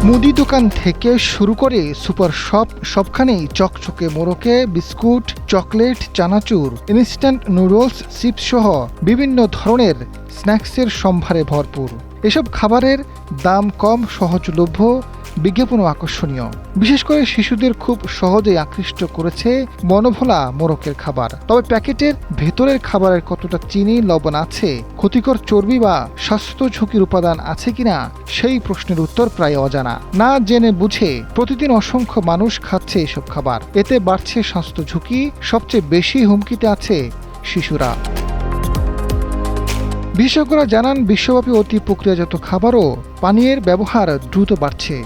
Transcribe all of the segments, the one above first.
মুদি দোকান থেকে শুরু করে সুপার শপ সবখানেই চকচকে মোড়কে বিস্কুট, চকলেট, চানাচুর, ইনস্ট্যান্ট নুডলস, চিপস সহ বিভিন্ন ধরনের স্ন্যাক্সের সম্ভারে ভরপুর। এসব খাবারের দাম কম, সহজলভ্য, বিজ্ঞাপনও আকর্ষণীয়। বিশেষ করে শিশুদের খুব সহজেই আকৃষ্ট করেছে মনোভোলা মোড়কের খাবার। তবে প্যাকেটের ভেতরের খাবারের কতটা চিনি, লবণ আছে, ক্ষতিকর চর্বি বা স্বাস্থ্য ঝুঁকির উপাদান আছে কিনা সেই প্রশ্নের উত্তর প্রায় অজানা। না জেনে বুঝে প্রতিদিন অসংখ্য মানুষ খাচ্ছে এসব খাবার। এতে বাড়ছে স্বাস্থ্য ঝুঁকি, সবচেয়ে বেশি হুমকিতে আছে শিশুরা। বিশেষজ্ঞরা জানান, বিশ্বব্যাপী অতি প্রক্রিয়াজাত খাবার ও পানীয়ের ব্যবহার দ্রুত বাড়ছে।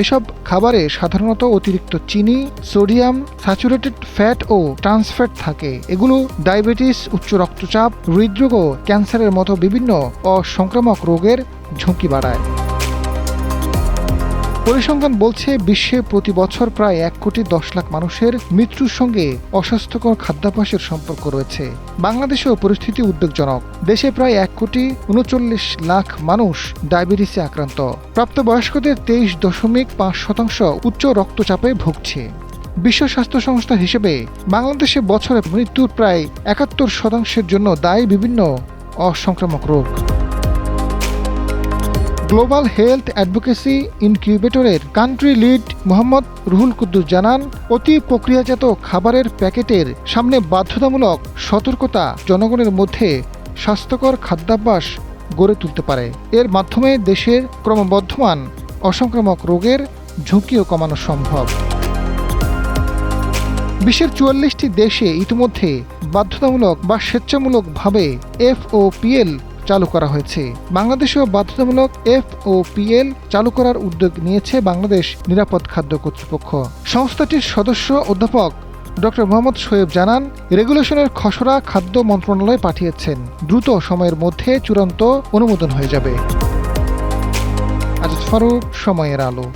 এসব খাবারে সাধারণত অতিরিক্ত চিনি, সোডিয়াম, স্যাচুরেটেড ফ্যাট ও ট্রান্স ফ্যাট থাকে। এগুলো ডায়াবেটিস, উচ্চ রক্তচাপ, হৃদরোগ ও ক্যান্সারের মতো বিভিন্ন অসংক্রামক রোগের ঝুঁকি বাড়ায়। পরিসংখ্যান বলছে, বিশ্বে প্রতি বছর প্রায় 1,10,00,000 মানুষের মৃত্যুর সঙ্গে অস্বাস্থ্যকর খাদ্যাভ্যাসের সম্পর্ক রয়েছে। বাংলাদেশেও পরিস্থিতি উদ্বেগজনক। দেশে প্রায় 1,39,00,000 মানুষ ডায়াবেটিসে আক্রান্ত। প্রাপ্তবয়স্কদের 23.5% উচ্চ রক্তচাপে ভুগছে। বিশ্ব স্বাস্থ্য সংস্থা হিসেবে বাংলাদেশে বছরে মৃত্যুর প্রায় 71% জন্য দায়ী বিভিন্ন অসংক্রামক রোগ। গ্লোবাল হেলথ অ্যাডভোকেসি ইনকিউবেটরের কান্ট্রি লিড মোহাম্মদ রুহুল কুদ্দুস জানান, অতি প্রক্রিয়াজাত খাবারের প্যাকেটের সামনে বাধ্যতামূলক সতর্কতা জনগণের মধ্যে স্বাস্থ্যকর খাদ্যাভ্যাস গড়ে তুলতে পারে। এর মাধ্যমে দেশের ক্রমবর্ধমান অসংক্রামক রোগের ঝুঁকিও কমানো সম্ভব। বিশ্বের 44টি দেশে ইতিমধ্যে বাধ্যতামূলক বা স্বেচ্ছামূলকভাবে FOPL চালু করা হয়েছে। বাংলাদেশেও বাধ্যতামূলক FOPL চালু করার উদ্যোগ নিয়েছে বাংলাদেশ নিরাপদ খাদ্য কর্তৃপক্ষ। সংস্থাটির সদস্য অধ্যাপক ডক্টর মোহাম্মদ শোয়েব জানান, রেগুলেশনের খসড়া খাদ্য মন্ত্রণালয়ে পাঠিয়েছেন। দ্রুত সময়ের মধ্যে চূড়ান্ত অনুমোদন হয়ে যাবে। আজিজ ফারুক, সময়ের আলো।